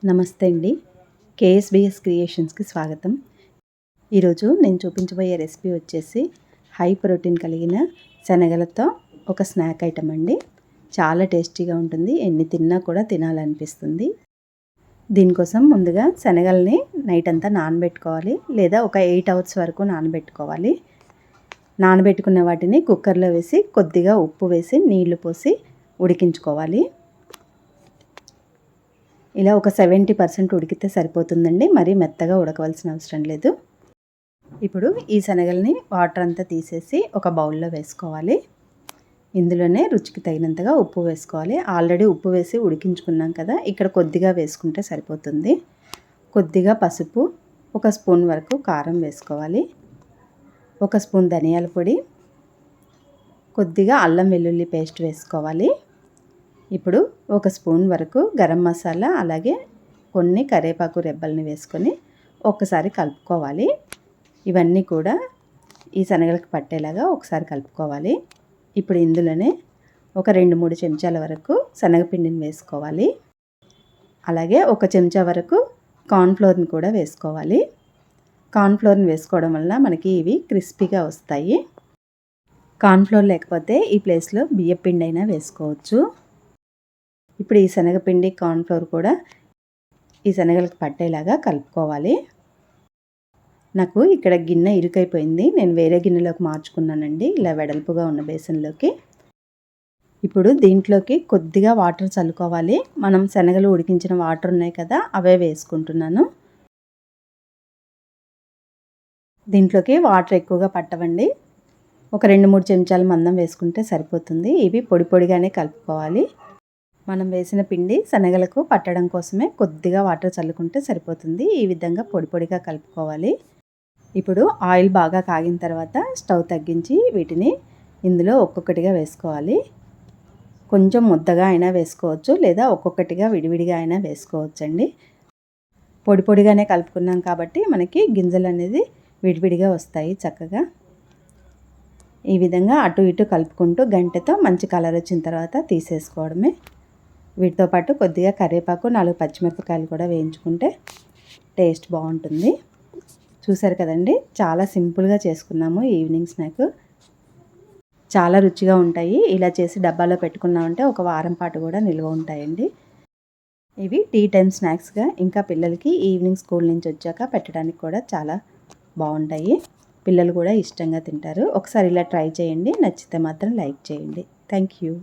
నమస్తే అండి. కేఎస్బిఎస్ క్రియేషన్స్కి స్వాగతం. ఈరోజు నేను చూపించబోయే రెసిపీ వచ్చేసి హై ప్రోటీన్ కలిగిన శనగలతో ఒక స్నాక్ ఐటమ్ అండి. చాలా టేస్టీగా ఉంటుంది. ఎన్ని తిన్నా కూడా తినాలనిపిస్తుంది. దీనికోసం ముందుగా శనగల్ని నైట్ అంతా నానబెట్టుకోవాలి, లేదా ఒక 8 అవర్స్ వరకు నానబెట్టుకోవాలి. నానబెట్టుకున్న వాటిని కుక్కర్లో వేసి కొద్దిగా ఉప్పు వేసి నీళ్లు పోసి ఉడికించుకోవాలి. ఇలా ఒక 70% ఉడికితే సరిపోతుందండి. మరీ మెత్తగా ఉడకవలసిన అవసరం లేదు. ఇప్పుడు ఈ శనగల్ని వాటర్ అంతా తీసేసి ఒక బౌల్లో వేసుకోవాలి. ఇందులోనే రుచికి తగినంతగా ఉప్పు వేసుకోవాలి. ఆల్రెడీ ఉప్పు వేసి ఉడికించుకున్నాం కదా, ఇక్కడ కొద్దిగా వేసుకుంటే సరిపోతుంది. కొద్దిగా పసుపు, 1 స్పూన్ వరకు కారం వేసుకోవాలి. 1 స్పూన్ ధనియాల పొడి, కొద్దిగా అల్లం వెల్లుల్లి పేస్ట్ వేసుకోవాలి. ఇప్పుడు 1 స్పూన్ వరకు గరం మసాలా, అలాగే కొన్ని కరివేపాకు రెబ్బల్ని వేసుకొని ఒక్కసారి కలుపుకోవాలి. ఇవన్నీ కూడా ఈ శనగలకు పట్టేలాగా ఒకసారి కలుపుకోవాలి. ఇప్పుడు ఇందులోనే ఒక 2-3 చెంచాల వరకు శనగపిండిని వేసుకోవాలి. అలాగే 1 చెంచా వరకు కార్న్ఫ్లోర్ని కూడా వేసుకోవాలి. కార్న్ఫ్లోర్ని వేసుకోవడం వల్ల మనకి ఇవి క్రిస్పీగా వస్తాయి. కార్న్ఫ్లోర్ లేకపోతే ఈ ప్లేస్లో బియ్యపిండి అయినా వేసుకోవచ్చు. ఇప్పుడు ఈ శనగపిండి, కార్న్ఫ్లోర్ కూడా ఈ శనగలకు పట్టేలాగా కలుపుకోవాలి. నాకు ఇక్కడ గిన్నె ఇరుకైపోయింది. నేను వేరే గిన్నెలోకి మార్చుకున్నానండి, ఇలా వెడల్పుగా ఉన్న బేసన్లోకి. ఇప్పుడు దీంట్లోకి కొద్దిగా వాటర్ చల్లుకోవాలి. మనం శనగలు ఉడికించిన వాటర్ ఉన్నాయి కదా, అవే వేసుకుంటున్నాను. దీంట్లోకి వాటర్ ఎక్కువగా పట్టవండి. ఒక 2-3 చెంచాల మందం వేసుకుంటే సరిపోతుంది. ఇవి పొడి పొడిగానే కలుపుకోవాలి. మనం వేసిన పిండి శనగలకు పట్టడం కోసమే కొద్దిగా వాటర్ చల్లుకుంటే సరిపోతుంది. ఈ విధంగా పొడి పొడిగా కలుపుకోవాలి. ఇప్పుడు ఆయిల్ బాగా కాగిన తర్వాత స్టవ్ తగ్గించి వీటిని ఇందులో ఒక్కొక్కటిగా వేసుకోవాలి. కొంచెం ముద్దగా అయినా వేసుకోవచ్చు, లేదా ఒక్కొక్కటిగా విడివిడిగా అయినా వేసుకోవచ్చండి. పొడి పొడిగానే కలుపుకున్నాం కాబట్టి మనకి గింజలు అనేది విడివిడిగా వస్తాయి చక్కగా. ఈ విధంగా అటు ఇటు కలుపుకుంటూ గంటెతో మంచి కలర్ వచ్చిన తర్వాత తీసేసుకోవడమే. వీటితో పాటు కొద్దిగా కరివేపాకు, 4 పచ్చిమిరపకాయలు కూడా వేయించుకుంటే టేస్ట్ బాగుంటుంది. చూసారు కదండి, చాలా సింపుల్గా చేసుకున్నాము ఈవినింగ్ స్నాక్. చాలా రుచిగా ఉంటాయి. ఇలా చేసి డబ్బాలో పెట్టుకున్నామంటే ఒక వారం పాటు కూడా నిల్వ ఉంటాయండి. ఇవి టీ టైమ్ స్నాక్స్గా, ఇంకా పిల్లలకి ఈవినింగ్ స్కూల్ నుంచి వచ్చాక పెట్టడానికి కూడా చాలా బాగుంటాయి. పిల్లలు కూడా ఇష్టంగా తింటారు. ఒకసారి ఇలా ట్రై చేయండి. నచ్చితే మాత్రం లైక్ చేయండి. Thank you.